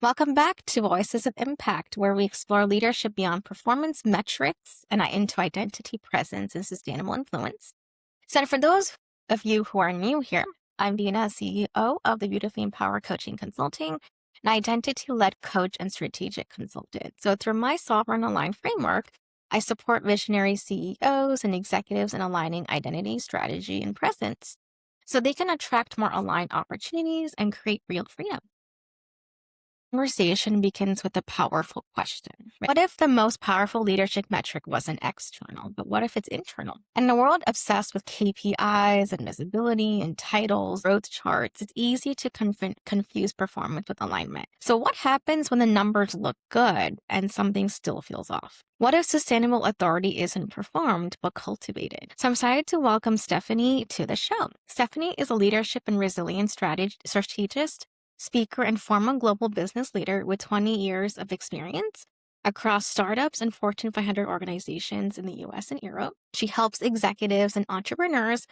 Welcome back to Voices of Impact, where we explore leadership beyond performance metrics and into identity, presence, and sustainable influence. So, for those of you who are new here, I'm Dina, CEO of the Beautifully Empowered Coaching Consulting, an identity-led coach and strategic consultant. So, through my sovereign aligned framework, I support visionary CEOs and executives in aligning identity, strategy, and presence so they can attract more aligned opportunities and create real freedom. Conversation begins with a powerful question. What if the most powerful leadership metric wasn't external, but what if it's internal? In a world obsessed with KPIs and visibility and titles, growth charts, it's easy to confuse performance with alignment. So what happens when the numbers look good and something still feels off? What if sustainable authority isn't performed, but cultivated? So I'm excited to welcome Stefanie to the show. Stefanie is a leadership and resilience strategist, speaker, and former global business leader with 20 years of experience across startups and Fortune 500 organizations in the US and Europe. She helps executives and entrepreneurs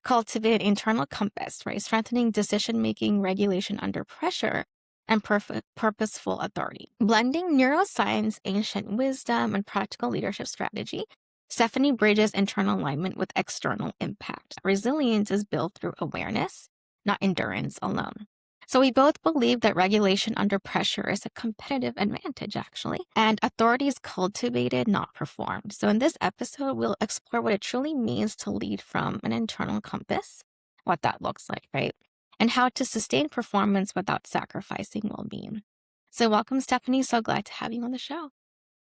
cultivate internal compass, right? Strengthening decision-making, regulation under pressure, and purposeful authority. Blending neuroscience, ancient wisdom, and practical leadership strategy, Stefanie bridges internal alignment with external impact. Resilience is built through awareness, not endurance alone. So we both believe that regulation under pressure is a competitive advantage, actually, and authority is cultivated, not performed. So in this episode, we'll explore what it truly means to lead from an internal compass, what that looks like, right? And how to sustain performance without sacrificing well-being. So welcome, Stefanie. So glad to have you on the show.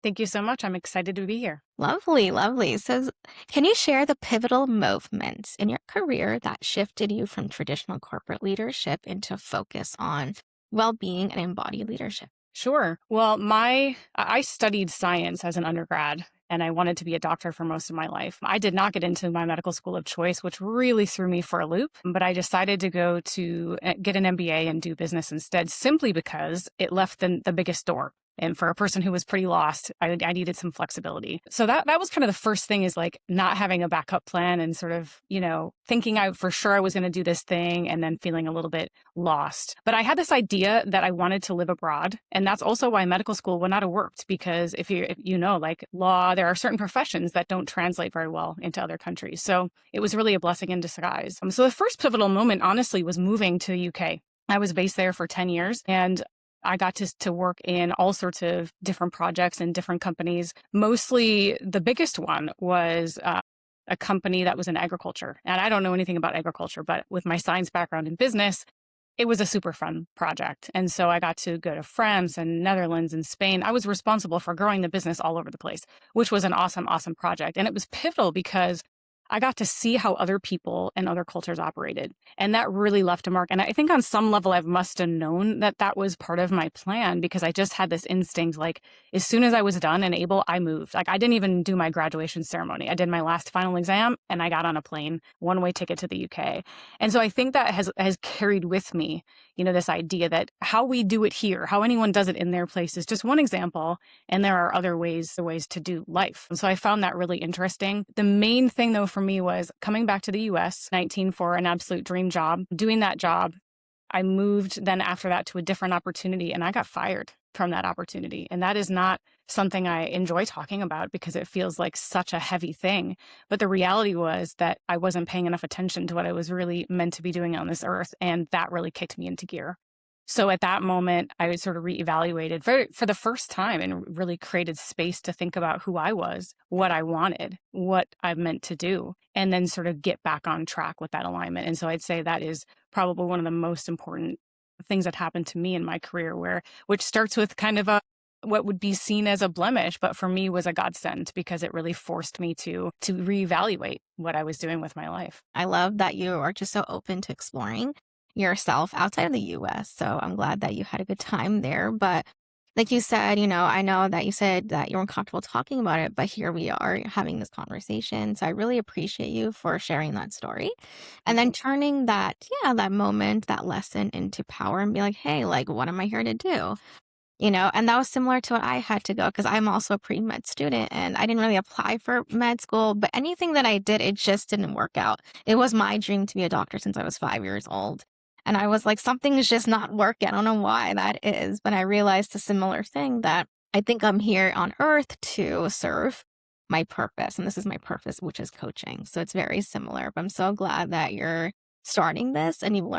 Thank you so much. I'm excited to be here. Lovely, lovely. So can you share the pivotal movements in your career that shifted you from traditional corporate leadership into a focus on well-being and embodied leadership? Sure. Well, I studied science as an undergrad, and I wanted to be a doctor for most of my life. I did not get into my medical school of choice, which really threw me for a loop, but I decided to go to get an MBA and do business instead, simply because it left the biggest door. And for a person who was pretty lost, I needed some flexibility. So that was kind of the first thing, is like not having a backup plan and sort of, thinking I for sure I was going to do this thing and then feeling a little bit lost. But I had this idea that I wanted to live abroad. And that's also why medical school would not have worked, because if like law, there are certain professions that don't translate very well into other countries. So it was really a blessing in disguise. So the first pivotal moment, honestly, was moving to the UK. I was based there for 10 years, and I got to work in all sorts of different projects and different companies. Mostly the biggest one was a company that was in agriculture. And I don't know anything about agriculture, but with my science background in business, it was a super fun project. And so I got to go to France and Netherlands and Spain. I was responsible for growing the business all over the place, which was an awesome, awesome project. And it was pivotal because I got to see how other people and other cultures operated. And that really left a mark. And I think on some level, I must have known that that was part of my plan, because I just had this instinct, like as soon as I was done and able, I moved. Like I didn't even do my graduation ceremony. I did my last final exam and I got on a plane, one-way ticket to the UK. And so I think that has carried with me, this idea that how we do it here, how anyone does it in their place is just one example. And there are other ways to do life. And so I found that really interesting. The main thing though for me was coming back to the US, 19, for an absolute dream job. Doing that job, I moved then after that to a different opportunity, and I got fired from that opportunity. And that is not something I enjoy talking about because it feels like such a heavy thing. But the reality was that I wasn't paying enough attention to what I was really meant to be doing on this earth. And that really kicked me into gear. So at that moment, I sort of reevaluated for the first time and really created space to think about who I was, what I wanted, what I meant to do, and then sort of get back on track with that alignment. And so I'd say that is probably one of the most important things that happened to me in my career, which starts with kind of what would be seen as a blemish, but for me was a godsend, because it really forced me to reevaluate what I was doing with my life. I love that you are just so open to exploring yourself outside of the US. So I'm glad that you had a good time there. But like you said, I know that you said that you weren't comfortable talking about it, but here we are having this conversation. So I really appreciate you for sharing that story and then turning that moment, that lesson into power and be like, hey, like, what am I here to do? And that was similar to what I had to go, because I'm also a pre-med student and I didn't really apply for med school, but anything that I did, it just didn't work out. It was my dream to be a doctor since I was 5 years old. And I was like, something is just not working. I don't know why that is. But I realized a similar thing that I think I'm here on earth to serve my purpose. And this is my purpose, which is coaching. So it's very similar. But I'm so glad that you're starting this and you've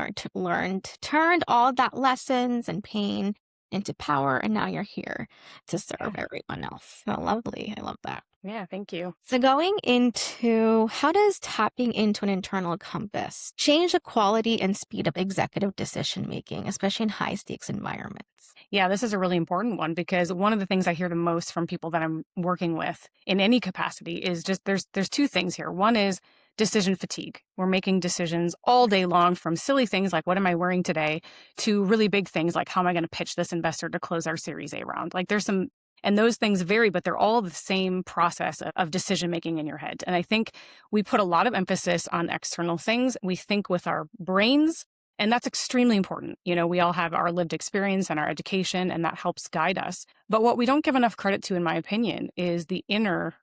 turned all that lessons and pain into power. And now you're here to serve Yeah. everyone else. So lovely. I love that. Yeah. Thank you. So going into how does tapping into an internal compass change the quality and speed of executive decision making, especially in high stakes environments? Yeah, this is a really important one because one of the things I hear the most from people that I'm working with in any capacity is just there's two things here. One is decision fatigue. We're making decisions all day long, from silly things like what am I wearing today to really big things like how am I going to pitch this investor to close our Series A round. Like there's some, and those things vary, but they're all the same process of decision making in your head. And I think we put a lot of emphasis on external things. We think with our brains, and that's extremely important. You know, we all have our lived experience and our education, and that helps guide us. But what we don't give enough credit to, in my opinion, is the inner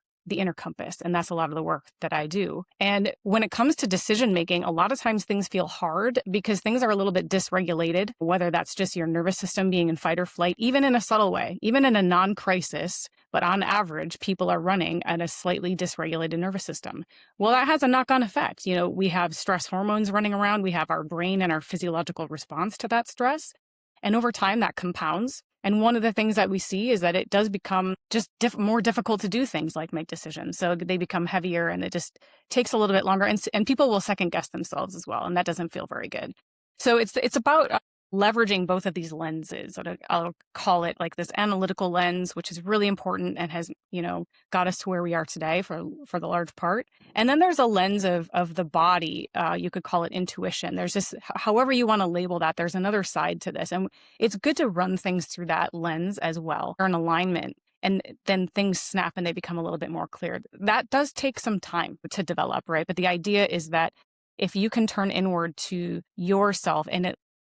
compass. And that's a lot of the work that I do. And when it comes to decision making, a lot of times things feel hard because things are a little bit dysregulated, whether that's just your nervous system being in fight or flight, even in a subtle way, even in a non-crisis. But on average, people are running at a slightly dysregulated nervous system. Well, that has a knock-on effect. You know, we have stress hormones running around. We have our brain and our physiological response to that stress. And over time, that compounds. And one of the things that we see is that it does become just more difficult to do things like make decisions. So they become heavier and it just takes a little bit longer. And people will second guess themselves as well. And that doesn't feel very good. So it's about leveraging both of these lenses. I'll call it like this analytical lens, which is really important and has, you know, got us to where we are today for the large part. And then there's a lens of the body. You could call it intuition. There's this, however you want to label that, there's another side to this. And it's good to run things through that lens as well, or an alignment. And then things snap and they become a little bit more clear. That does take some time to develop, right? But the idea is that if you can turn inward to yourself, and at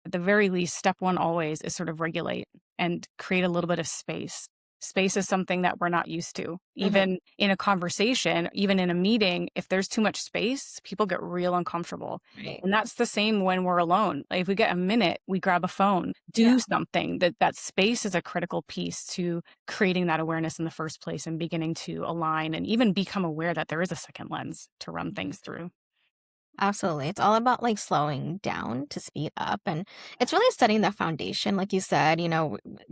the very least, step one always is sort of regulate and create a little bit of space. Space is something that we're not used to. Even in a conversation, even in a meeting, if there's too much space, people get real uncomfortable. Right. And that's the same when we're alone. Like if we get a minute, we grab a phone, do something. That space is a critical piece to creating that awareness in the first place and beginning to align and even become aware that there is a second lens to run things through. Absolutely. It's all about like slowing down to speed up. And it's really setting the foundation. Like you said,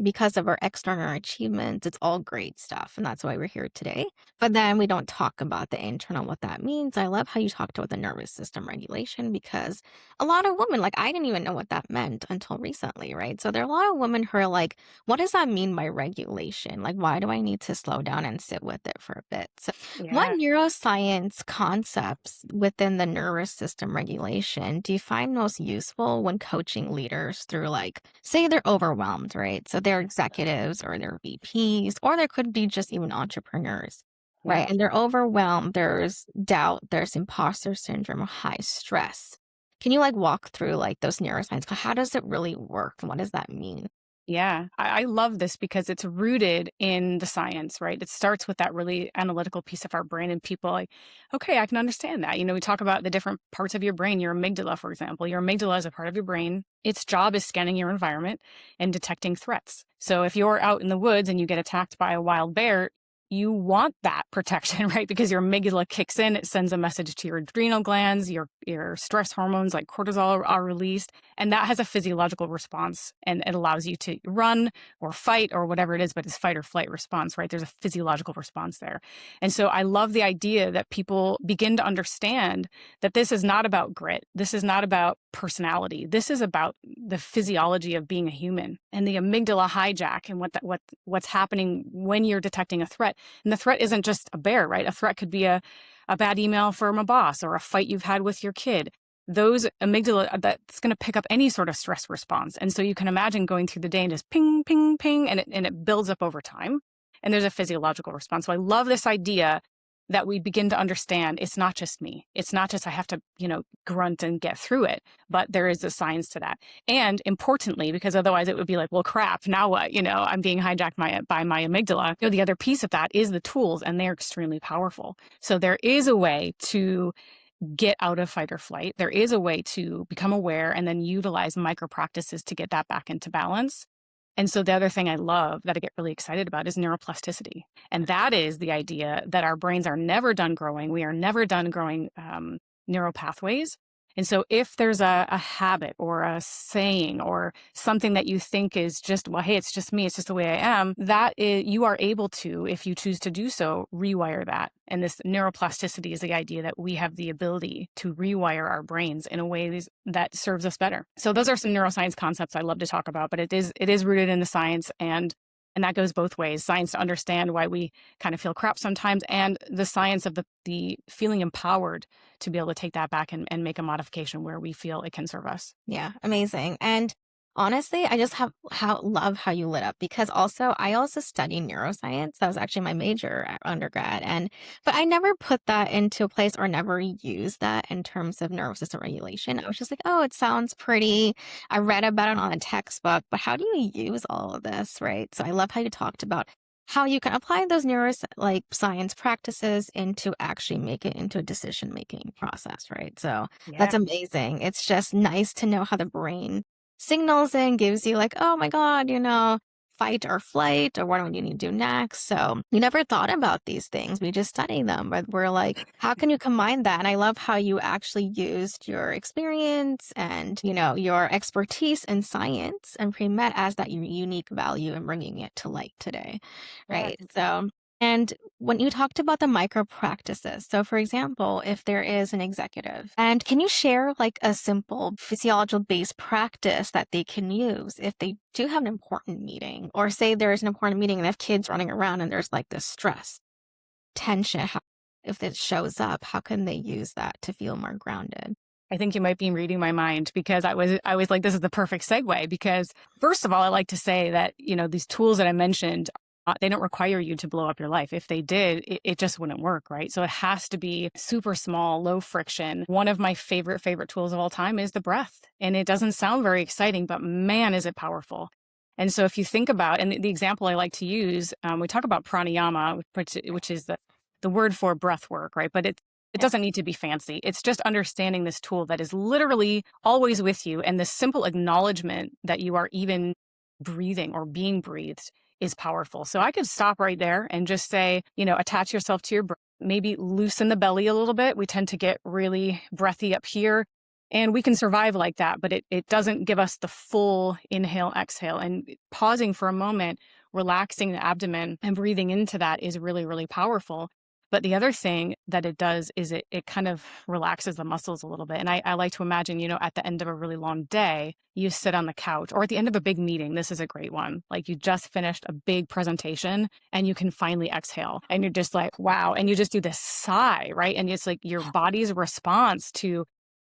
because of our external achievements, it's all great stuff. And that's why we're here today. But then we don't talk about the internal, what that means. I love how you talked about the nervous system regulation because a lot of women, like I didn't even know what that meant until recently, right? So there are a lot of women who are like, what does that mean by regulation? Like, why do I need to slow down and sit with it for a bit? So what Yeah. neuroscience concepts within the nervous system regulation do you find most useful when coaching leaders through, like, say they're overwhelmed, right? So they're executives or they're VPs, or there could be just even entrepreneurs, Yeah. right? And they're overwhelmed. There's doubt, there's imposter syndrome, or high stress. Can you like walk through like those neuroscience? How does it really work? And what does that mean? Yeah, I love this because it's rooted in the science, right? It starts with that really analytical piece of our brain, and people like, okay, I can understand that. You know, we talk about the different parts of your brain, your amygdala, for example. Your amygdala is a part of your brain. Its job is scanning your environment and detecting threats. So if you're out in the woods and you get attacked by a wild bear, you want that protection, right? Because your amygdala kicks in, it sends a message to your adrenal glands, your stress hormones like cortisol are released, and that has a physiological response, and it allows you to run or fight or whatever it is, but it's fight or flight response, right? There's a physiological response there. And so I love the idea that people begin to understand that this is not about grit. This is not about personality. This is about the physiology of being a human and the amygdala hijack and what's happening when you're detecting a threat. And the threat isn't just a bear, right? A threat could be a bad email from a boss or a fight you've had with your kid. Those amygdala, that's going to pick up any sort of stress response. And so you can imagine going through the day and just ping, ping, ping, and it builds up over time. And there's a physiological response. So I love this idea that we begin to understand it's not just me. It's not just I have to, grunt and get through it, but there is a science to that. And importantly, because otherwise it would be like, well, crap, now what? I'm being hijacked by my amygdala. The other piece of that is the tools, and they're extremely powerful. So there is a way to get out of fight or flight. There is a way to become aware and then utilize micro practices to get that back into balance. And so the other thing I love that I get really excited about is neuroplasticity. And that is the idea that our brains are never done growing. We are never done growing neural pathways. And so if there's a habit or a saying or something that you think is just, well, hey, it's just me, it's just the way I am, that is, you are able to, if you choose to do so, rewire that. And this neuroplasticity is the idea that we have the ability to rewire our brains in a way that serves us better. So those are some neuroscience concepts I love to talk about, but it is rooted in the science, and that goes both ways. Science to understand why we kind of feel crap sometimes, and the science of the feeling empowered to be able to take that back and make a modification where we feel it can serve us. Yeah, amazing. And honestly, I just love how you lit up, because I also study neuroscience. That was actually my major at undergrad. But I never put that into place or never used that in terms of nervous system regulation. I was just like, oh, it sounds pretty. I read about it on a textbook, but how do you use all of this, right? So I love how you talked about how you can apply those science practices into actually make it into a decision-making process, right? So Yeah. that's amazing. It's just nice to know how the brain signals and gives you like, oh my God, fight or flight, or what do you need to do next? So we never thought about these things. We just study them, but we're like, how can you combine that? And I love how you actually used your experience and, your expertise in science and pre-med as that unique value and bringing it to light today. Yeah. Right. So, and when you talked about the micro practices, so for example, if there is an executive, and can you share like a simple physiological based practice that they can use if they do have an important meeting, or say there's an important meeting and they have kids running around and there's like this stress, tension, if it shows up, how can they use that to feel more grounded? I think you might be reading my mind, because I was like, this is the perfect segue, because first of all, I like to say that, these tools that I mentioned, they don't require you to blow up your life. If they did, it just wouldn't work, right? So it has to be super small, low friction. One of my favorite tools of all time is the breath. And it doesn't sound very exciting, but man, is it powerful. And so if you think about, and the example I like to use, we talk about pranayama, which is the word for breath work, right? But it Yeah. doesn't need to be fancy. It's just understanding this tool that is literally always with you. And the simple acknowledgement that you are even breathing or being breathed is powerful. So I could stop right there and just say, attach yourself to your breath, maybe loosen the belly a little bit. We tend to get really breathy up here, and we can survive like that, but it doesn't give us the full inhale, exhale. And pausing for a moment, relaxing the abdomen and breathing into that is really, really powerful. But the other thing that it does is it kind of relaxes the muscles a little bit. And I like to imagine, at the end of a really long day, you sit on the couch, or at the end of a big meeting. This is a great one. Like, you just finished a big presentation and you can finally exhale, and you're just like, wow. And you just do this sigh, right? And it's like your body's response to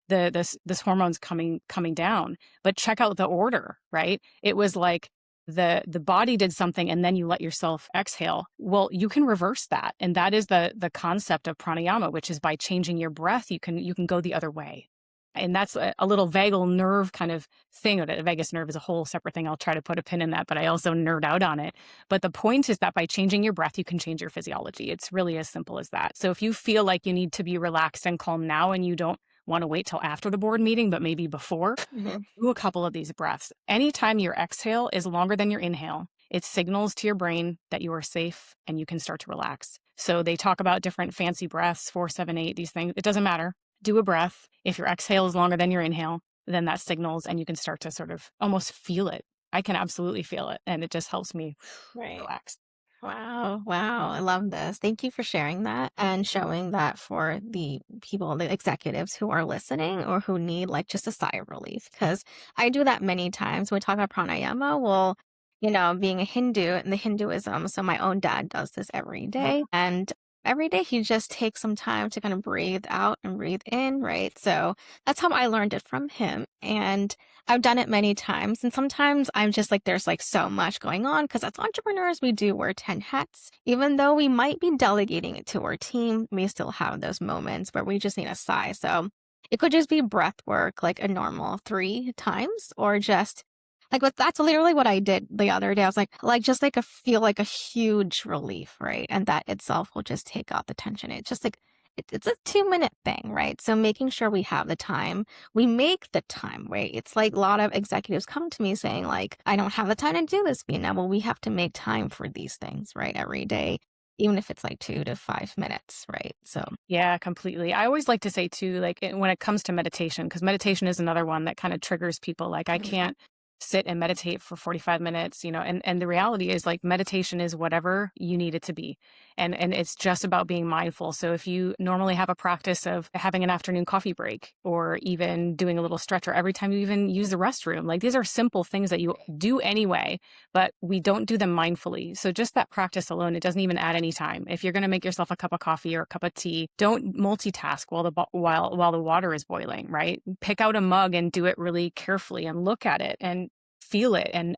this hormones coming down. But check out the order, right? It was like the body did something and then you let yourself exhale. Well, you can reverse that. And that is the concept of pranayama, which is by changing your breath, you can go the other way. And that's a little vagal nerve kind of thing. The vagus nerve is a whole separate thing. I'll try to put a pin in that, but I also nerd out on it. But the point is that by changing your breath, you can change your physiology. It's really as simple as that. So if you feel like you need to be relaxed and calm now, and you don't want to wait till after the board meeting, but maybe before, Mhm. do a couple of these breaths. Anytime your exhale is longer than your inhale, it signals to your brain that you are safe and you can start to relax. So they talk about different fancy breaths, 4, 7, 8, these things. It doesn't matter. Do a breath. If your exhale is longer than your inhale, then that signals and you can start to sort of almost feel it. I can absolutely feel it. And it just helps me Right. relax. Wow. Wow. I love this. Thank you for sharing that and showing that for the people, the executives who are listening or who need like just a sigh of relief. Because I do that many times when we talk about pranayama. Well, being a Hindu in the Hinduism, so my own dad does this every day. And every day he just takes some time to kind of breathe out and breathe in, right? So that's how I learned it from him. And I've done it many times. And sometimes I'm just like, there's like so much going on because as entrepreneurs, we do wear 10 hats. Even though we might be delegating it to our team, we still have those moments where we just need a sigh. So it could just be breath work, like a normal 3 times, or just like that's literally what I did the other day. I was like just like feel like a huge relief, right? And that itself will just take out the tension. It's just like It's a 2-minute thing, right? So making sure we have the time, we make the time, right? It's like a lot of executives come to me saying like, I don't have the time to do this, well, we have to make time for these things, right? Every day, even if it's like 2 to 5 minutes, right? So Yeah, completely. I always like to say too, like when it comes to meditation, because meditation is another one that kind of triggers people. Like I can't sit and meditate for 45 minutes, and the reality is like meditation is whatever you need it to be. And it's just about being mindful. So if you normally have a practice of having an afternoon coffee break or even doing a little stretch or every time you even use the restroom, like these are simple things that you do anyway, but we don't do them mindfully. So just that practice alone, it doesn't even add any time. If you're going to make yourself a cup of coffee or a cup of tea, don't multitask while the water is boiling, right? Pick out a mug and do it really carefully and look at it and feel it and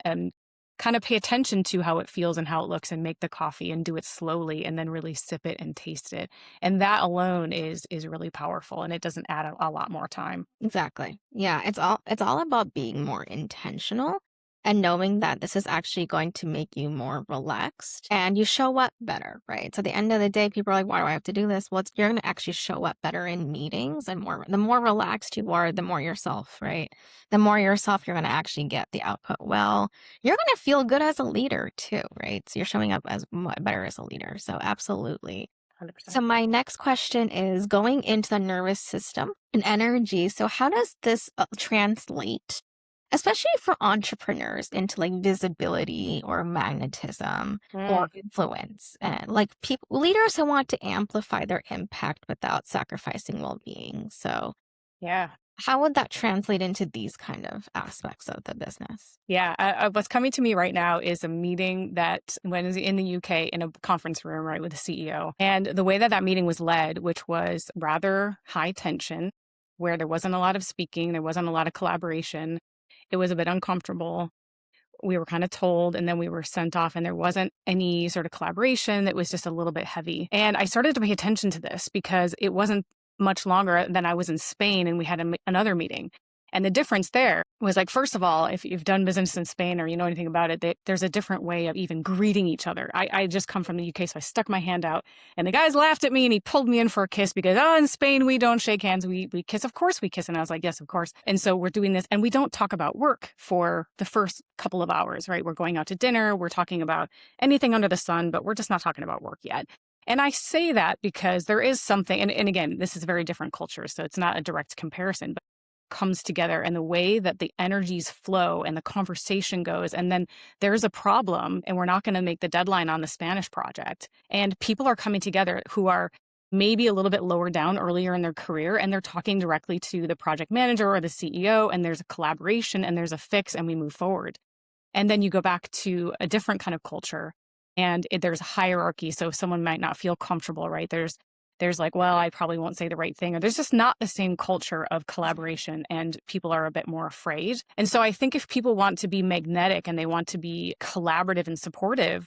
kind of pay attention to how it feels and how it looks and make the coffee and do it slowly and then really sip it and taste it. And that alone is really powerful, and it doesn't add a lot more time. exactly. Yeah, it's all about being more intentional and knowing that this is actually going to make you more relaxed and you show up better, right? So at the end of the day, people are like, why do I have to do this? Well, you're going to actually show up better in meetings and the more relaxed you are, the more yourself, right? The more yourself, you're going to actually get the output well. You're going to feel good as a leader too, right? So you're showing up as better as a leader. So absolutely. So 100%. my next question is going into the nervous system and energy. So how does this translate, especially for entrepreneurs, into like visibility or magnetism or Mm, influence, and like people leaders who want to amplify their impact without sacrificing well-being? So yeah. how would that translate into these kind of aspects of the business? Yeah, what's coming to me right now is a meeting that was in the UK in a conference room, right, with the CEO. And the way that that meeting was led, which was rather high tension, where there wasn't a lot of speaking, there wasn't a lot of collaboration. It was a bit uncomfortable. We were kind of told, and then we were sent off, and there wasn't any sort of collaboration. That was just a little bit heavy. And I started to pay attention to this because it wasn't much longer than I was in Spain and we had another meeting. And the difference there was like, first of all, if you've done business in Spain or you know anything about it, there's a different way of even greeting each other. I just come from the UK, so I stuck my hand out and the guys laughed at me and he pulled me in for a kiss because, oh, in Spain, we don't shake hands. We kiss. Of course we kiss. And I was like, yes, of course. And so we're doing this and we don't talk about work for the first couple of hours, right? We're going out to dinner. We're talking about anything under the sun, but we're just not talking about work yet. And I say that because there is something, and again, this is a very different culture, so it's not a direct comparison, but comes together and the way that the energies flow and the conversation goes. And then there's a problem and we're not going to make the deadline on the Spanish project. And people are coming together who are maybe a little bit lower down earlier in their career and they're talking directly to the project manager or the CEO, and there's a collaboration and there's a fix and we move forward. And then you go back to a different kind of culture and there's a hierarchy. So someone might not feel comfortable, right? There's like, well, I probably won't say the right thing, or there's just not the same culture of collaboration and people are a bit more afraid. And so I think if people want to be magnetic and they want to be collaborative and supportive,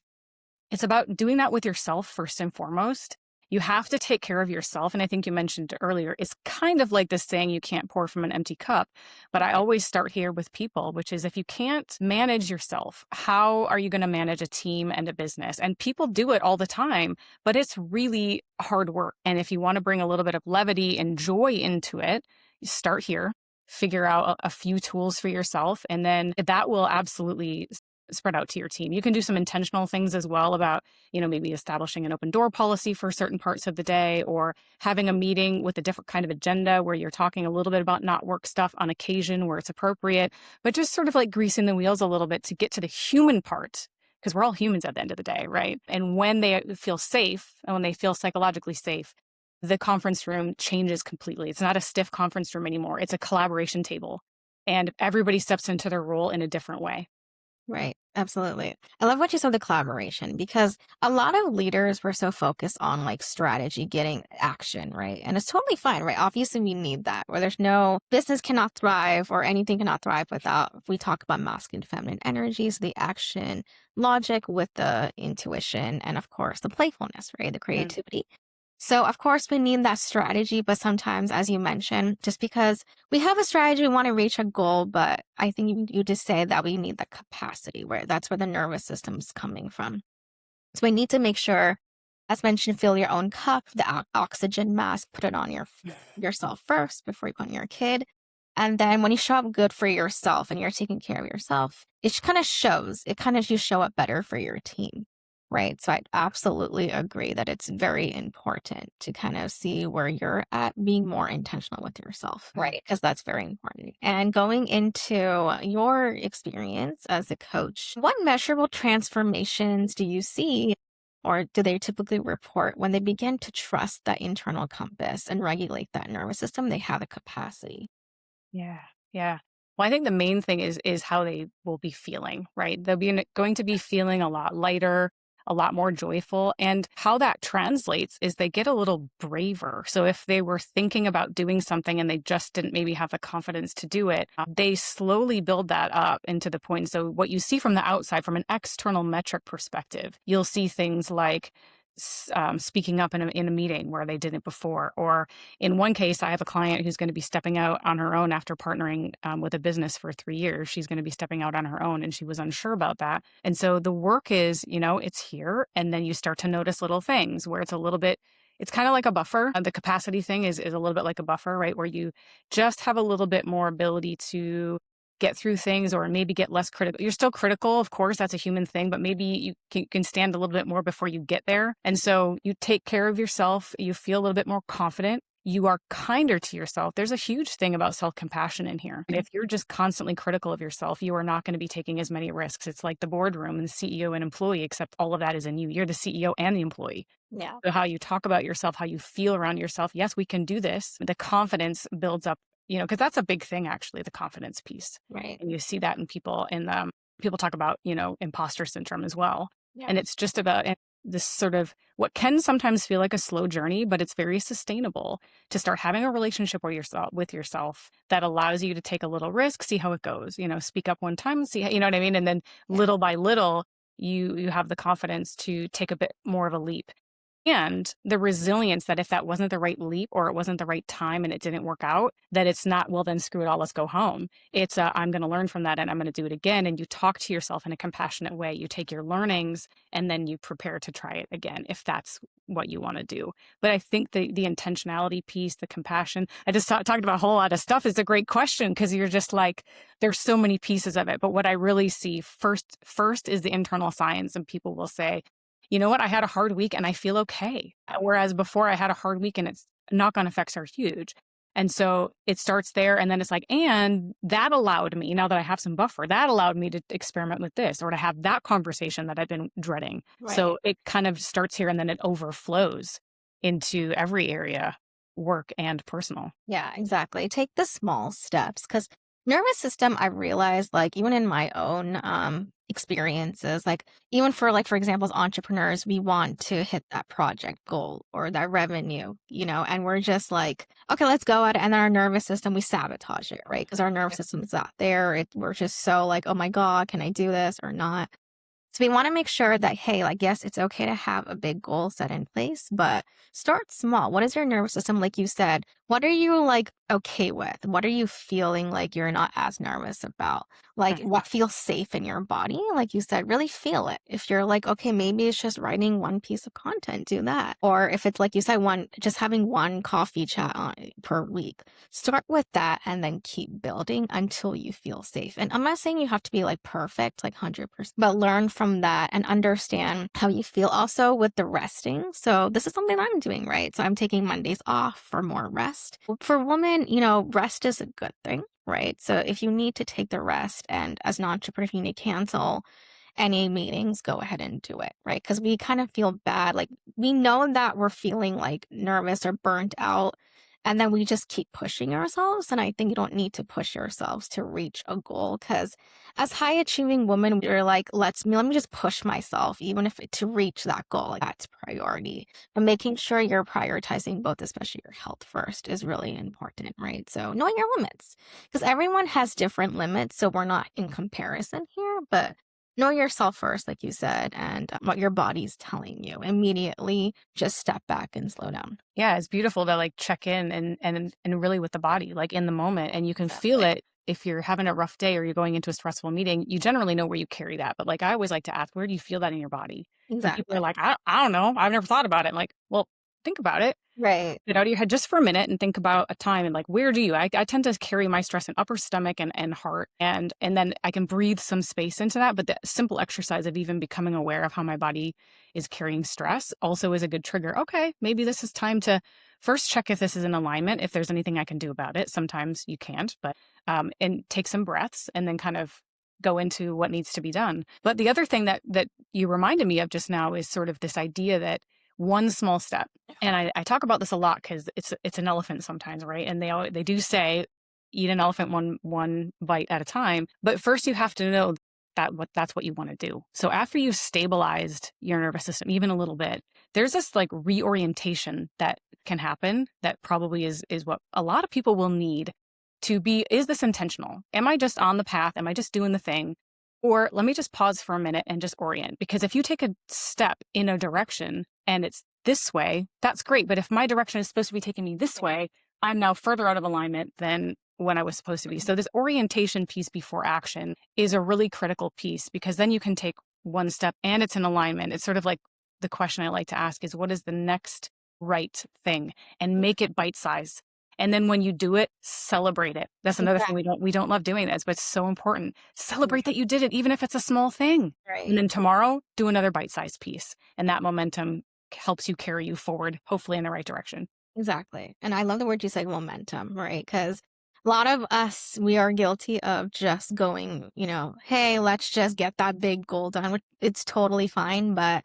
it's about doing that with yourself first and foremost. You have to take care of yourself. And I think you mentioned earlier, it's kind of like this saying, you can't pour from an empty cup. But I always start here with people, which is if you can't manage yourself, how are you going to manage a team and a business? And people do it all the time, but it's really hard work. And if you want to bring a little bit of levity and joy into it, you start here, figure out a few tools for yourself, and then that will absolutely spread out to your team. You can do some intentional things as well about, maybe establishing an open door policy for certain parts of the day, or having a meeting with a different kind of agenda where you're talking a little bit about not work stuff on occasion where it's appropriate, but just sort of like greasing the wheels a little bit to get to the human part, because we're all humans at the end of the day, right? And when they feel safe and when they feel psychologically safe, the conference room changes completely. It's not a stiff conference room anymore. It's a collaboration table, and everybody steps into their role in a different way. Right. Absolutely. I love what you said, the collaboration, because a lot of leaders were so focused on like strategy, getting action, right? And it's totally fine, right? Obviously, we need that, where there's no business cannot thrive or anything cannot thrive without, if we talk about masculine, feminine energies, the action, logic with the intuition, and of course, the playfulness, right? The Mm. creativity. So, of course, we need that strategy, but sometimes, as you mentioned, just because we have a strategy, we want to reach a goal, but I think you just say that we need the capacity, where that's where the nervous system is coming from. So, we need to make sure As mentioned, fill your own cup, the oxygen mask, put it on yourself first before you put on your kid. And then when you show up good for yourself and you're taking care of yourself, it kind of shows, it kind of, you show up better for your team. Right. So I absolutely agree that it's very important to kind of see where you're at, being more intentional with yourself. Right. Because that's very important. And going into your experience as a coach, what measurable transformations do you see, or do they typically report when they begin to trust that internal compass and regulate that nervous system? They have the capacity. Yeah. Yeah. Well, I think the main thing is how they will be feeling, right? They'll be going to be feeling a lot lighter, a lot more joyful. And how that translates is they get a little braver. So if they were thinking about doing something and they just didn't maybe have the confidence to do it, they slowly build that up into the point. So what you see from the outside, from an external metric perspective, you'll see things like speaking up in a meeting where they didn't before. Or in one case, I have a client who's going to be stepping out on her own after partnering with a business for 3 years. She's going to be stepping out on her own, and she was unsure about that. And so the work is, it's here. And then you start to notice little things where it's a little bit, it's kind of like a buffer. The capacity thing is a little bit like a buffer, right? Where you just have a little bit more ability to get through things, or maybe get less critical. You're still critical, of course, that's a human thing, but maybe you can stand a little bit more before you get there. And so you take care of yourself, you feel a little bit more confident, you are kinder to yourself. There's a huge thing about self-compassion in here. And if you're just constantly critical of yourself, you are not going to be taking as many risks. It's like the boardroom and the CEO and employee, except all of that is in you. You're the CEO and the employee. Yeah. So how you talk about yourself, how you feel around yourself. Yes, we can do this. The confidence builds up, because that's a big thing, actually, the confidence piece. Right. And you see that in people, and people talk about, imposter syndrome as well. Yeah. And it's just about this sort of what can sometimes feel like a slow journey, but it's very sustainable to start having a relationship with yourself that allows you to take a little risk, see how it goes, speak up one time, see how, you know what I mean? And then little by little, you have the confidence to take a bit more of a leap. And the resilience that if that wasn't the right leap, or it wasn't the right time and it didn't work out, that it's not, well, then screw it all, let's go home. It's I'm going to learn from that and I'm going to do it again. And you talk to yourself in a compassionate way. You take your learnings and then you prepare to try it again if that's what you want to do. But I think the intentionality piece, the compassion, I just talked about a whole lot of stuff. Is a great question, because you're just like, there's so many pieces of it. But what I really see first is the internal science. And people will say, you know what, I had a hard week and I feel okay. Whereas before I had a hard week and its knock-on effects are huge. And so it starts there, and then it's like, and that allowed me, now that I have some buffer, that allowed me to experiment with this, or to have that conversation that I've been dreading. Right. So it kind of starts here and then it overflows into every area, work and personal. Yeah, exactly. Take the small steps, because nervous system, I realized, like, even in my own experiences, like, even for example, as entrepreneurs, we want to hit that project goal or that revenue, and we're just like, okay, let's go at it. And then our nervous system, we sabotage it, right? Because our nervous system is out there. We're just so like, oh my God, can I do this or not? So we want to make sure that, hey, like, yes, it's okay to have a big goal set in place, but start small. What is your nervous system? Like you said, what are you like okay with? What are you feeling like you're not as nervous about? Like, what feels safe in your body? Like you said, really feel it. If you're like, okay, maybe it's just writing one piece of content, do that. Or if it's like you said, just having one coffee chat per week, start with that and then keep building until you feel safe. And I'm not saying you have to be like perfect, like 100%, but learn from that and understand how you feel also with the resting. So this is something I'm doing, right? So I'm taking Mondays off for more rest. For women, rest is a good thing, right? So if you need to take the rest, and as an entrepreneur, if you need to cancel any meetings, go ahead and do it, right? Because we kind of feel bad. Like, we know that we're feeling like nervous or burnt out, and then we just keep pushing ourselves. And I think you don't need to push yourselves to reach a goal, because as high achieving women, we're like, let me just push myself, even if to reach that goal, like, that's priority. But making sure you're prioritizing both, especially your health first, is really important, right? So knowing your limits, because everyone has different limits. So we're not in comparison here, but know yourself first, like you said, and what your body's telling you. Immediately just step back and slow down. Yeah, it's beautiful to like check in and really with the body, like in the moment, and you can feel it if you're having a rough day or you're going into a stressful meeting, you generally know where you carry that. But like I always like to ask, where do you feel that in your body? And people are Exactly. like, I don't know. I've never thought about it. Like, well, think about it. Right. Get out of your head just for a minute and think about a time and like where do you I tend to carry my stress in upper stomach and heart and then I can breathe some space into that. But the simple exercise of even becoming aware of how my body is carrying stress also is a good trigger. Okay, maybe this is time to first check if this is in alignment, if there's anything I can do about it. Sometimes you can't, but and take some breaths and then kind of go into what needs to be done. But the other thing that you reminded me of just now is sort of this idea that one small step. And I talk about this a lot because it's an elephant sometimes, right? And they do say eat an elephant one bite at a time. But first you have to know that's what you want to do. So after you've stabilized your nervous system even a little bit, there's this like reorientation that can happen that probably is what a lot of people will need to be, is this intentional? Am I just on the path? Am I just doing the thing? Or let me just pause for a minute and just orient. Because if you take a step in a direction and it's this way, that's great. But if my direction is supposed to be taking me this way, I'm now further out of alignment than when I was supposed to be. So this orientation piece before action is a really critical piece because then you can take one step and it's in alignment. It's sort of like the question I like to ask is what is the next right thing and make it bite size. And then when you do it, celebrate it. That's another thing Exactly. we don't love doing this, but it's so important. Celebrate that you did it, even if it's a small thing. And Right. then tomorrow, do another bite-sized piece. And that momentum helps you carry you forward, hopefully in the right direction. Exactly. And I love the word you said, momentum, right? Because a lot of us, we are guilty of just going, hey, let's just get that big goal done, which it's totally fine. But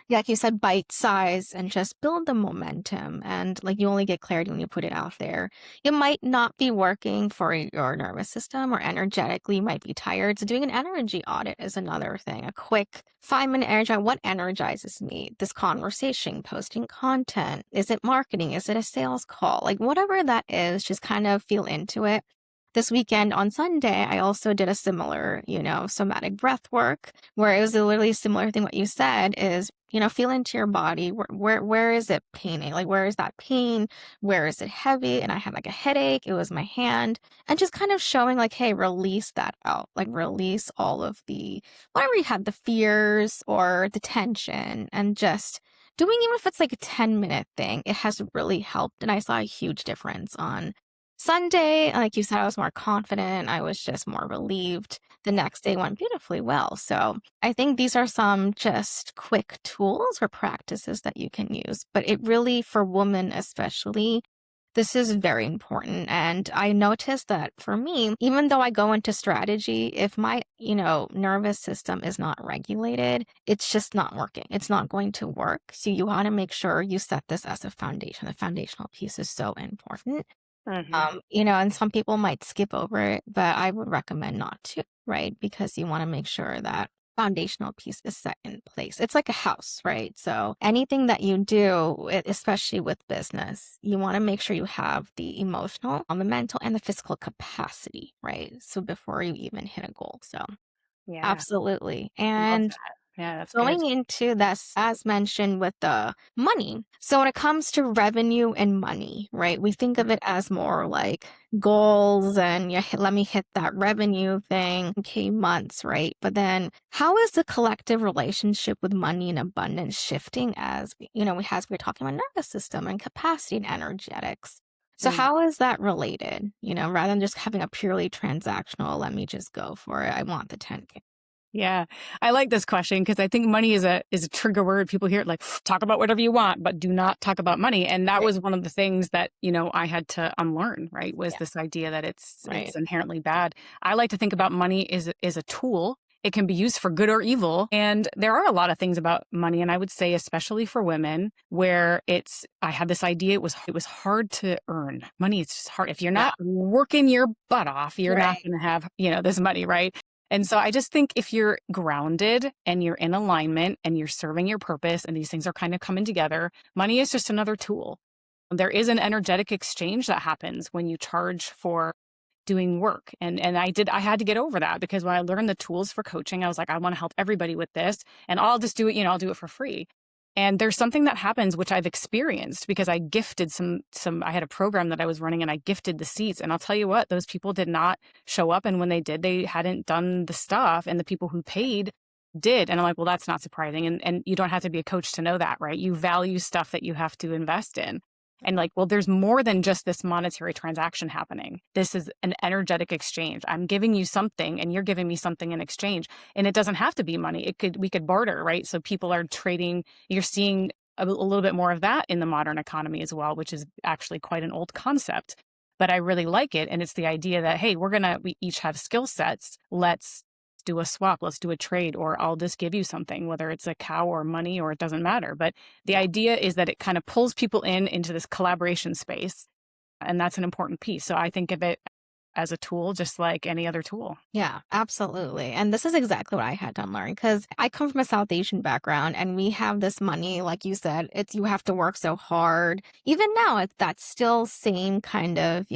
like you said, bite size and just build the momentum. And like you only get clarity when you put it out there. It might not be working for your nervous system or energetically, you might be tired. So doing an energy audit is another thing. A quick 5-minute energy. What energizes me? This conversation, posting content. Is it marketing? Is it a sales call? Like whatever that is, just kind of feel into it. This weekend on Sunday, I also did a similar, somatic breath work where it was a literally similar thing. What you said is, feel into your body. Where is it paining? Like, where is that pain? Where is it heavy? And I had like a headache. It was my hand and just kind of showing like, hey, release that out, like release all of the, whatever you had, the fears or the tension and just doing, even if it's like a 10-minute thing, it has really helped. And I saw a huge difference on Sunday. Like you said, I was more confident. I was just more relieved. The next day went beautifully well. So I think these are some just quick tools or practices that you can use. But it really, for women especially, this is very important. And I noticed that for me, even though I go into strategy, if my, nervous system is not regulated, it's just not working. It's not going to work. So you want to make sure you set this as a foundation. The foundational piece is so important. Hmm. And some people might skip over it, but I would recommend not to, right? Because you want to make sure that foundational piece is set in place. It's like a house, right? So anything that you do, especially with business, you want to make sure you have the emotional, the mental, and the physical capacity, right? So before you even hit a goal. So Yeah, absolutely. love And that. Yeah, that's good. going into this, as mentioned with the money. So when it comes to revenue and money, right, we think of it as more like goals and yeah, let me hit that revenue thing, okay, months, right? But then how is the collective relationship with money and abundance shifting as, we're talking about nervous system and capacity and energetics. So Mm. how is that related? Rather than just having a purely transactional, let me just go for it. I want the 10K. Yeah, I like this question because I think money is a trigger word. People hear it like talk about whatever you want, but do not talk about money. And that Right. was one of the things that I had to unlearn. Right, was Yeah. this idea that it's Right. inherently bad. I like to think about money is a tool. It can be used for good or evil. And there are a lot of things about money, and I would say especially for women, where I had this idea it was hard to earn money. It's just hard if you're Yeah. not working your butt off. You're not Right. going to have this money, right? And so I just think if you're grounded and you're in alignment and you're serving your purpose and these things are kind of coming together, money is just another tool. There is an energetic exchange that happens when you charge for doing work. And I had to get over that because when I learned the tools for coaching, I was like, I want to help everybody with this and I'll just do it, I'll do it for free. And there's something that happens, which I've experienced because I gifted I had a program that I was running and I gifted the seats. And I'll tell you what, those people did not show up. And when they did, they hadn't done the stuff. And the people who paid did. And I'm like, well, that's not surprising. And you don't have to be a coach to know that, right? You value stuff that you have to invest in. And like, well, there's more than just this monetary transaction happening. This is an energetic exchange. I'm giving you something and you're giving me something in exchange. And it doesn't have to be money. We could barter, right? So people are trading. You're seeing a little bit more of that in the modern economy as well, which is actually quite an old concept. But I really like it. And it's the idea that, hey, we each have skill sets. Let's do a swap. Let's do a trade, or I'll just give you something, whether it's a cow or money, or it doesn't matter. But the idea is that it kind of pulls people into this collaboration space. And that's an important piece. So I think of it as a tool, just like any other tool. Yeah, absolutely. And this is exactly what I had to unlearn because I come from a South Asian background and we have this money, like you said, it's you have to work so hard. Even now, it's that still same kind of,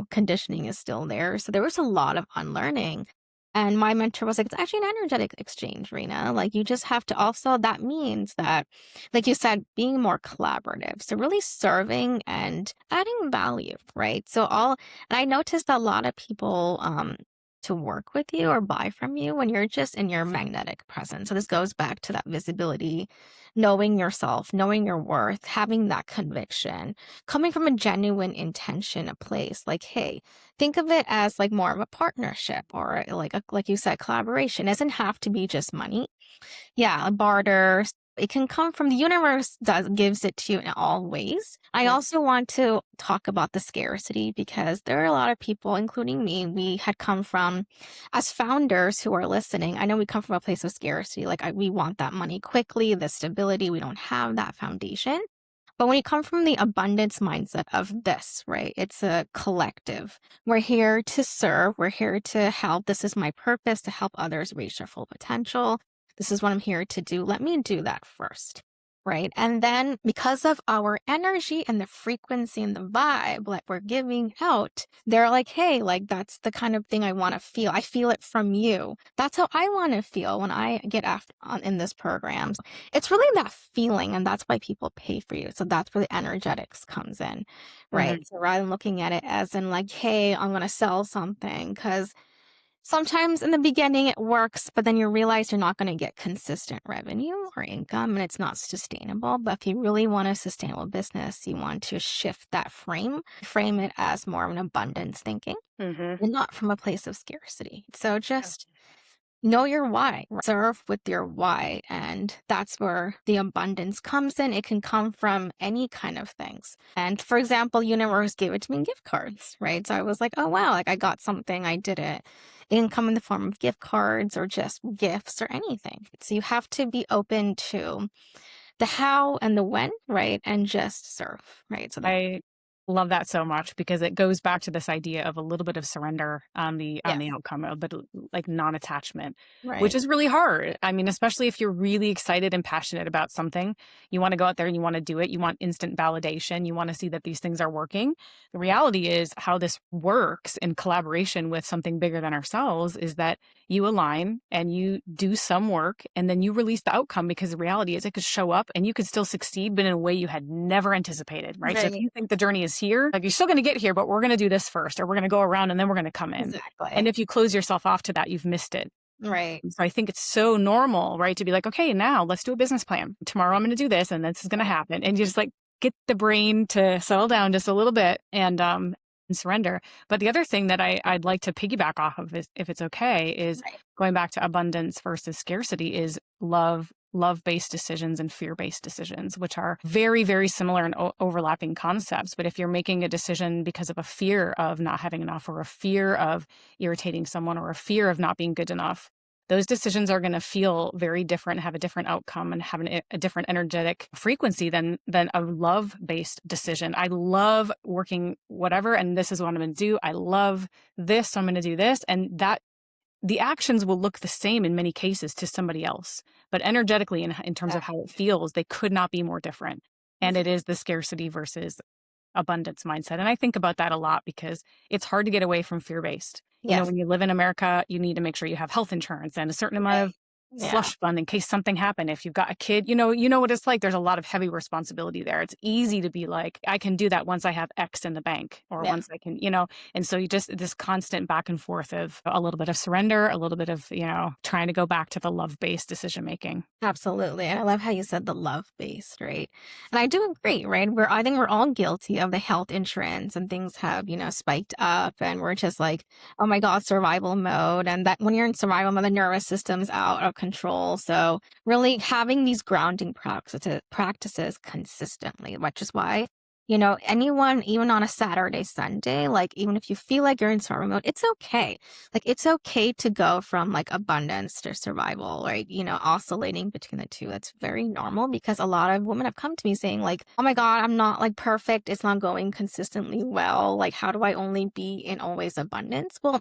conditioning is still there. So there was a lot of unlearning. And my mentor was like, it's actually an energetic exchange, Rena. Like you just have to also, that means that, like you said, being more collaborative. So really serving and adding value, right? And I noticed a lot of people to work with you or buy from you when you're just in your magnetic presence. So this goes back to that visibility, knowing yourself, knowing your worth, having that conviction, coming from a genuine intention, a place like, hey, think of it as like more of a partnership or like you said, collaboration. It doesn't have to be just money. Yeah, a barter. It can come from the universe does gives it to you in all ways. I Yeah. also want to talk about the scarcity because there are a lot of people, including me, we had come from as founders who are listening. I know we come from a place of scarcity. We want that money quickly, the stability. We don't have that foundation. But when you come from the abundance mindset of this, right? It's a collective. We're here to serve. We're here to help. This is my purpose to help others reach their full potential. This is what I'm here to do. Let me do that first. Right. And then because of our energy and the frequency and the vibe that we're giving out, they're like, hey, like that's the kind of thing I want to feel. I feel it from you. That's how I want to feel when I get after in this program. It's really that feeling. And that's why people pay for you. So that's where the energetics comes in. Right. Mhm. So rather than looking at it as in like, hey, I'm going to sell something because sometimes in the beginning it works, but then you realize you're not going to get consistent revenue or income and it's not sustainable. But if you really want a sustainable business, you want to shift that frame it as more of an abundance thinking Mhm. and not from a place of scarcity. So just know your why, serve with your why. And that's where the abundance comes in. It can come from any kind of things. And for example, universe gave it to me in gift cards, right? So I was like, oh, wow, like I got something, I did it. It can come in the form of gift cards or just gifts or anything. So you have to be open to the how and the when, right? And just serve, right? So that, I love that so much because it goes back to this idea of a little bit of surrender on the yes, outcome, a bit like non-attachment, which right. is really hard. I mean, especially if you're really excited and passionate about something, you want to go out there and you want to do it. You want instant validation. You want to see that these things are working. The reality is how this works in collaboration with something bigger than ourselves is that you align and you do some work and then you release the outcome because the reality is it could show up and you could still succeed, but in a way you had never anticipated, right? So if Right. you think the journey is here, like you're still going to get here, but we're going to do this first, or we're going to go around and then we're going to come in. And Exactly. if you close yourself off to that, you've missed it. Right. So I think it's so normal, right? To be like, okay, now let's do a business plan. Tomorrow I'm going to do this and this is going to Right. happen. And you just like get the brain to settle down just a little bit and surrender. But the other thing that I'd like to piggyback off of is, if it's okay, is Right. going back to abundance versus scarcity is love-based decisions and fear-based decisions, which are very, very similar and overlapping concepts. But if you're making a decision because of a fear of not having enough or a fear of irritating someone or a fear of not being good enough, those decisions are going to feel very different, have a different outcome, and have a different energetic frequency than a love-based decision. I love working whatever, and this is what I'm going to do. I love this, so I'm going to do this, and that the actions will look the same in many cases to somebody else, but energetically, in terms of how it feels, they could not be more different. And it is the scarcity versus abundance mindset. And I think about that a lot because it's hard to get away from fear based. You know, Yes. when you live in America, you need to make sure you have health insurance and a certain amount of Right. Yeah. slush fund in case something happened. If you've got a kid, you know what it's like. There's a lot of heavy responsibility there. It's easy to be like, I can do that once I have X in the bank, or Yeah. once I can, and so you just this constant back and forth of a little bit of surrender, a little bit of, trying to go back to the love-based decision making. Absolutely. And I love how you said the love based, right? And I do agree, right? I think we're all guilty of the health insurance and things have, spiked up and we're just like, oh my God, survival mode. And that when you're in survival mode, the nervous system's out of control. So really having these grounding practices consistently, which is why anyone, even on a Saturday, Sunday, like even if you feel like you're in survival mode, it's okay. Like it's okay to go from like abundance to survival, right? Oscillating between the two. That's very normal because a lot of women have come to me saying like, "Oh my God, I'm not like perfect. It's not going consistently well. Like how do I only be in always abundance?" Well,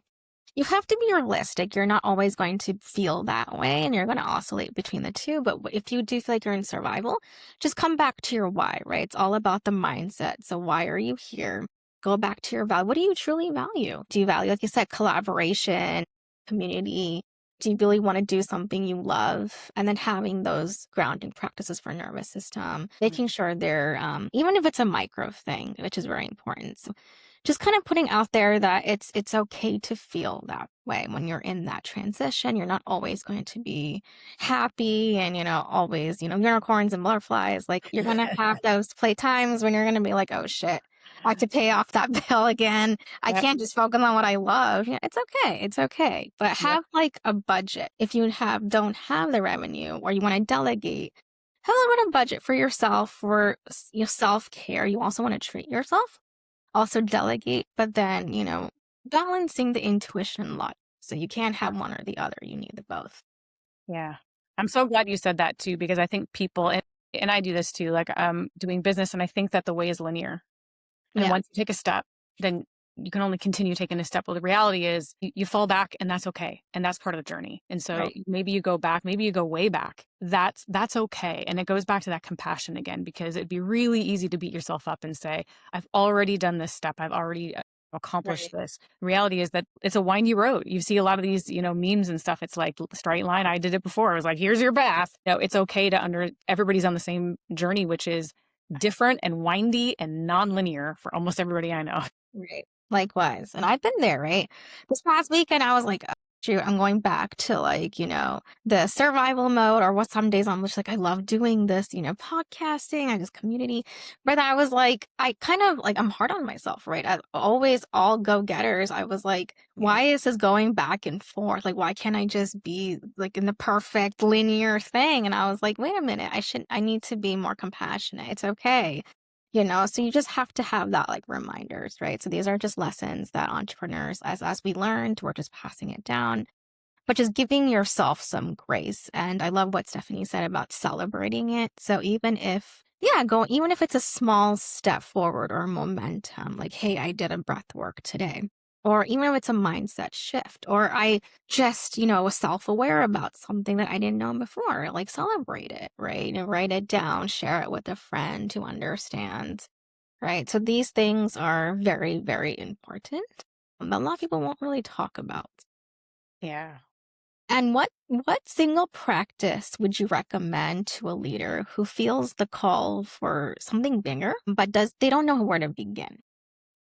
you have to be realistic. You're not always going to feel that way and you're going to oscillate between the two. But if you do feel like you're in survival, just come back to your why, right? It's all about the mindset. So, why are you here? Go back to your value. What do you truly value? Do you value, like you said, collaboration, community? Do you really want to do something you love? And then having those grounding practices for nervous system, making sure they're, even if it's a micro thing, which is very important. So just kind of putting out there that it's okay to feel that way when you're in that transition. You're not always going to be happy and always unicorns and butterflies. Like you're gonna have those playtimes when you're gonna be like, oh shit, I have to pay off that bill again. I Yep. can't just focus on what I love. Yeah, it's okay. It's okay. But Yep. have like a budget. If you don't have the revenue or you want to delegate, have a little bit of budget for yourself for your self-care. You also want to treat yourself, also delegate, but then, balancing the intuition a lot. So you can't have one or the other. You need the both. Yeah. I'm so glad you said that too, because I think people, and I do this too, like doing business, and I think that the way is linear. And Yeah. once you take a step, then you can only continue taking a step. Well, the reality is you fall back and that's okay. And that's part of the journey. And so Right. maybe you go back, maybe you go way back. That's okay. And it goes back to that compassion again, because it'd be really easy to beat yourself up and say, I've already done this step. I've already accomplished Right. this. The reality is that it's a windy road. You see a lot of these, memes and stuff. It's like straight line. I did it before. I was like, here's your path. No, it's okay to everybody's on the same journey, which is different and windy and non-linear for almost everybody I know. Right. Likewise. And I've been there, right? This past weekend, I was like, "Oh, shoot, I'm going back to like, the survival mode or what some days I'm just like, I love doing this, podcasting, I just community. But I was like, I kind of like, I'm hard on myself, right? I always all go getters. I was like, Yeah. why is this going back and forth? Like, why can't I just be like in the perfect linear thing? And I was like, wait a minute, I need to be more compassionate. It's okay. So you just have to have that like reminders, right? So these are just lessons that entrepreneurs, as we learned, we're just passing it down, but just giving yourself some grace. And I love what Stephanie said about celebrating it. So even if it's a small step forward or momentum, like, hey, I did a breath work today. Or even if it's a mindset shift, or I just, was self aware about something that I didn't know before, like celebrate it, right? And write it down, share it with a friend who understands, right? So these things are very, very important that a lot of people won't really talk about. Yeah. And what single practice would you recommend to a leader who feels the call for something bigger, but they don't know where to begin?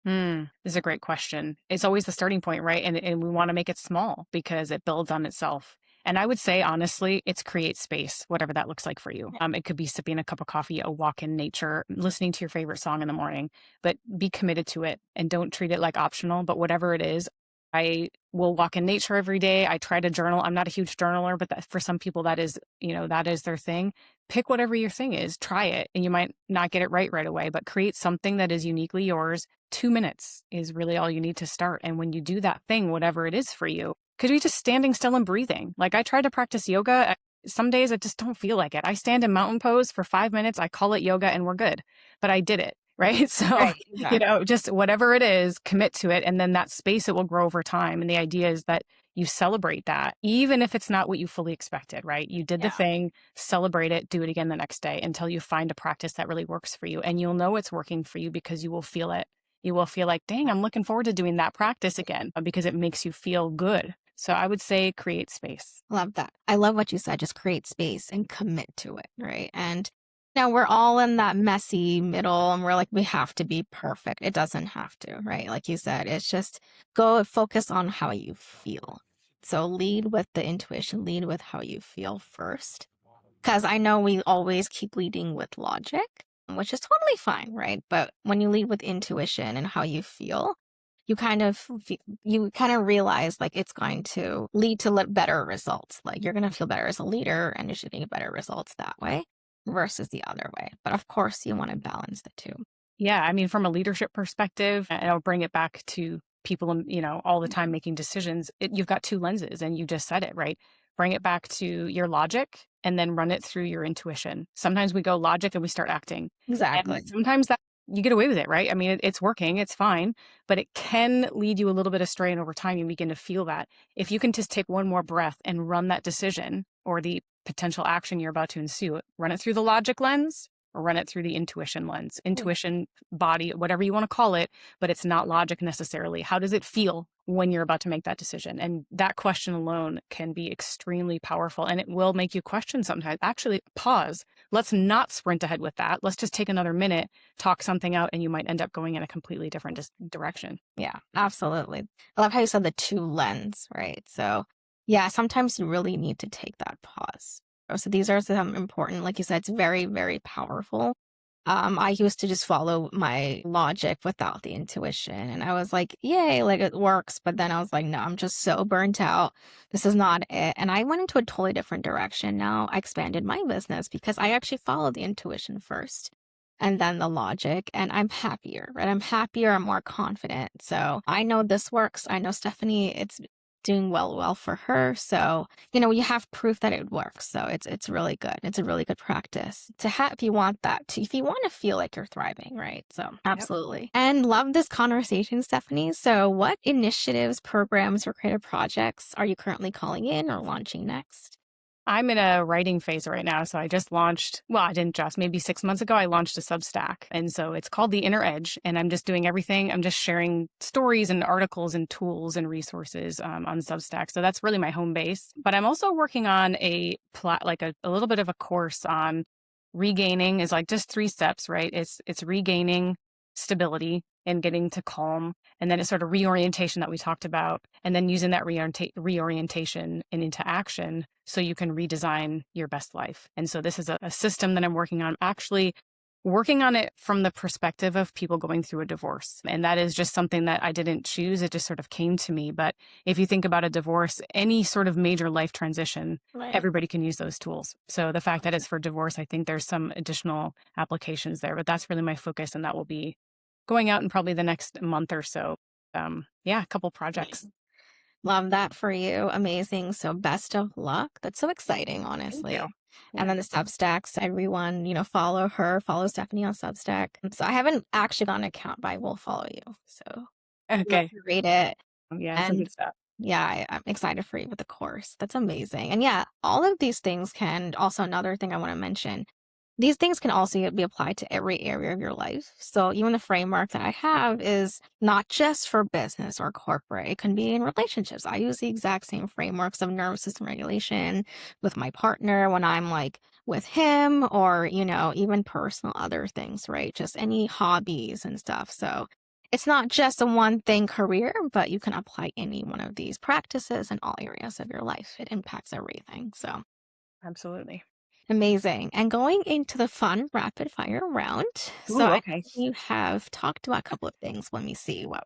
This is a great question. It's always the starting point, right? And we want to make it small because it builds on itself. And I would say, honestly, it's create space, whatever that looks like for you. It could be sipping a cup of coffee, a walk in nature, listening to your favorite song in the morning, but be committed to it and don't treat it like optional. But whatever it is, I will walk in nature every day. I try to journal. I'm not a huge journaler, but for some people, that is, that is their thing. Pick whatever your thing is, try it, and you might not get it right away, but create something that is uniquely yours. 2 minutes is really all you need to start. And when you do that thing, whatever it is for you, could be just standing still and breathing. Like I tried to practice yoga. Some days I just don't feel like it. I stand in mountain pose for 5 minutes. I call it yoga and we're good. But I did it. Right. So, Right, exactly. just whatever it is, commit to it. And then that space, it will grow over time. And the idea is that you celebrate that, even if it's not what you fully expected, right? You did the Yeah. thing, celebrate it, do it again the next day until you find a practice that really works for you. And you'll know it's working for you because you will feel it. You will feel like, dang, I'm looking forward to doing that practice again because it makes you feel good. So I would say create space. Love that. I love what you said. Just create space and commit to it, right? And now we're all in that messy middle and we're like, we have to be perfect. It doesn't have to, right? Like you said, it's just go focus on how you feel. So lead with the intuition, lead with how you feel first. Because I know we always keep leading with logic, which is totally fine, right? But when you lead with intuition and how you feel, you kind of realize like it's going to lead to better results. Like you're going to feel better as a leader and you're getting better results that way versus the other way. But of course, you want to balance the two. Yeah, I mean, from a leadership perspective, and I'll bring it back to people, all the time making decisions. You've got two lenses, and you just said it, right? Bring it back to your logic and then run it through your intuition. Sometimes we go logic and we start acting. And Exactly. sometimes that you get away with it, right? I mean, it's working, it's fine, but it can lead you a little bit astray. And over time, you begin to feel that. If you can just take one more breath and run that decision or the potential action you're about to ensue, run it through the logic lens or run it through the intuition lens, intuition, body, whatever you want to call it, but it's not logic necessarily. How does it feel when you're about to make that decision? And that question alone can be extremely powerful, and it will make you question sometimes. Actually, pause. Let's not sprint ahead with that. Let's just take another minute, talk something out, and you might end up going in a completely different direction. Yeah, absolutely. I love how you said the two lens, right? So, yeah, sometimes you really need to take that pause. So these are some important, like you said, it's very, very powerful. I used to just follow my logic without the intuition. And I was like, yay, like it works. But then I was like, no, I'm just so burnt out. This is not it. And I went into a totally different direction. Now I expanded my business because I actually followed the intuition first and then the logic. And I'm happier, right? I'm happier. I'm more confident. So I know this works. I know Stefanie, it's doing well for her. So, you have proof that it works. So it's really good. It's a really good practice to have if you want that to if you want to feel like you're thriving, right? So Yep. absolutely. And love this conversation, Stefanie. So what initiatives, programs, or creative projects are you currently calling in or launching next? I'm in a writing phase right now. So I just launched, well, I didn't just, maybe 6 months ago, I launched a Substack. And so it's called The Inner Edge. And I'm just doing everything. I'm just sharing stories and articles and tools and resources on Substack. So that's really my home base. But I'm also working on a little bit of a course on regaining is like just 3 steps, right? It's regaining stability and getting to calm. And then it's sort of reorientation that we talked about, and then using that reorientation and into action so you can redesign your best life. And so this is a system that I'm working on, actually working on it from the perspective of people going through a divorce. And that is just something that I didn't choose. It just sort of came to me. But if you think about a divorce, any sort of major life transition, Right. everybody can use those tools. So the fact that it's for divorce, I think there's some additional applications there, but that's really my focus. And that will be going out in probably the next month or so. Yeah, a couple projects. Love that for you. Amazing. So best of luck. That's so exciting, Thank honestly. you. And Yeah. then the Substacks, everyone, follow her, follow Stefanie on Substack. So I haven't actually got an account, but I will follow you. So love Okay. to read it. Yeah, some And good stuff. yeah, I'm excited for you with the course. That's amazing. And yeah, all of these things can also, another thing I want to mention, these things can also be applied to every area of your life. So even the framework that I have is not just for business or corporate. It can be in relationships. I use the exact same frameworks of nervous system regulation with my partner when I'm like with him or, even personal other things, right? Just any hobbies and stuff. So it's not just a one thing career, but you can apply any one of these practices in all areas of your life. It impacts everything. So Absolutely. amazing. And going into the fun rapid fire round. So Ooh, I okay. know you have talked about a couple of things. Let me see what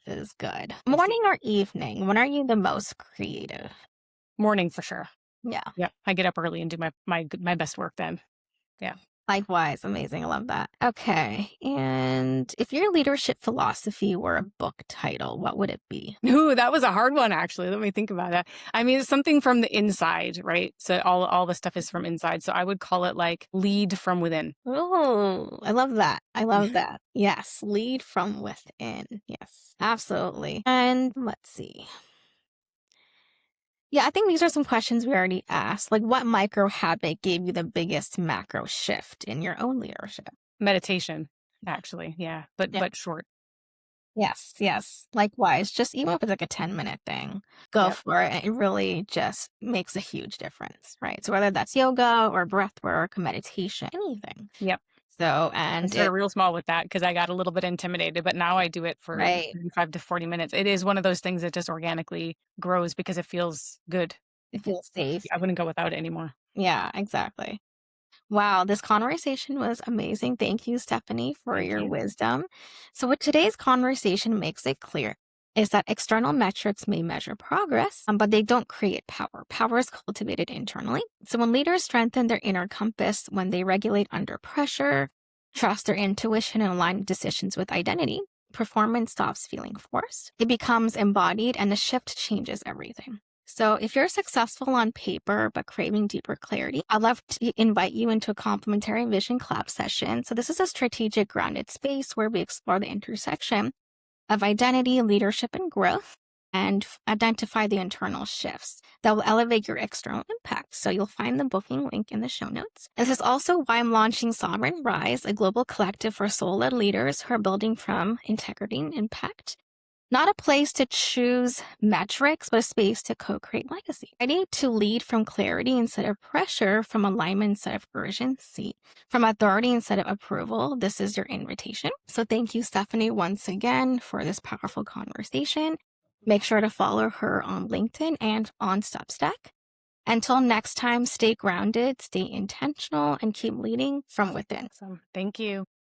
is good. I see. Morning or evening? When are you the most creative? Morning for sure. Yeah. Yeah. I get up early and do my best work then. Yeah. Likewise. Amazing. I love that. Okay. And if your leadership philosophy were a book title, what would it be? Ooh, that was a hard one, actually. Let me think about that. I mean, it's something from the inside, right? So all the stuff is from inside. So I would call it like lead from within. Oh, I love that. I love that. Yes. Lead from within. Yes. Absolutely. And let's see. Yeah, I think these are some questions we already asked. Like, what micro habit gave you the biggest macro shift in your own leadership? Meditation, actually. Yeah. But Yeah. short. Yes, yes. Likewise, just even if it's like a 10-minute thing, go Yep. for it. It really just makes a huge difference, right? So whether that's yoga or breath work, meditation, anything. Yep. So, I and started it, real small with that because I got a little bit intimidated, but now I do it for right, 35 to 40 minutes. It is one of those things that just organically grows because it feels good. it feels safe. I wouldn't go without it anymore. Yeah, exactly. Wow, this conversation was amazing. Thank you, Stephanie, for Thank your you. wisdom. So, what today's conversation makes it clear is that external metrics may measure progress, but they don't create power. Power is cultivated internally. So, when leaders strengthen their inner compass, when they regulate under pressure, trust their intuition, and align decisions with identity, performance stops feeling forced. It becomes embodied, and the shift changes everything. So, if you're successful on paper but craving deeper clarity, I'd love to invite you into a complimentary vision collab session. So, this is a strategic, grounded space where we explore the intersection of identity, leadership, and growth and identify the internal shifts that will elevate your external impact. So, you'll find the booking link in the show notes. This is also why I'm launching Sovereign Rise, a global collective for soul led leaders who are building from integrity and impact. Not a place to choose metrics, but a space to co create legacy. Ready to lead from clarity instead of pressure, from alignment instead of urgency, from authority instead of approval. This is your invitation. So, thank you, Stephanie, once again for this powerful conversation. Make sure to follow her on LinkedIn and on Substack. Until next time, stay grounded, stay intentional, and keep leading from within. Awesome. Thank you.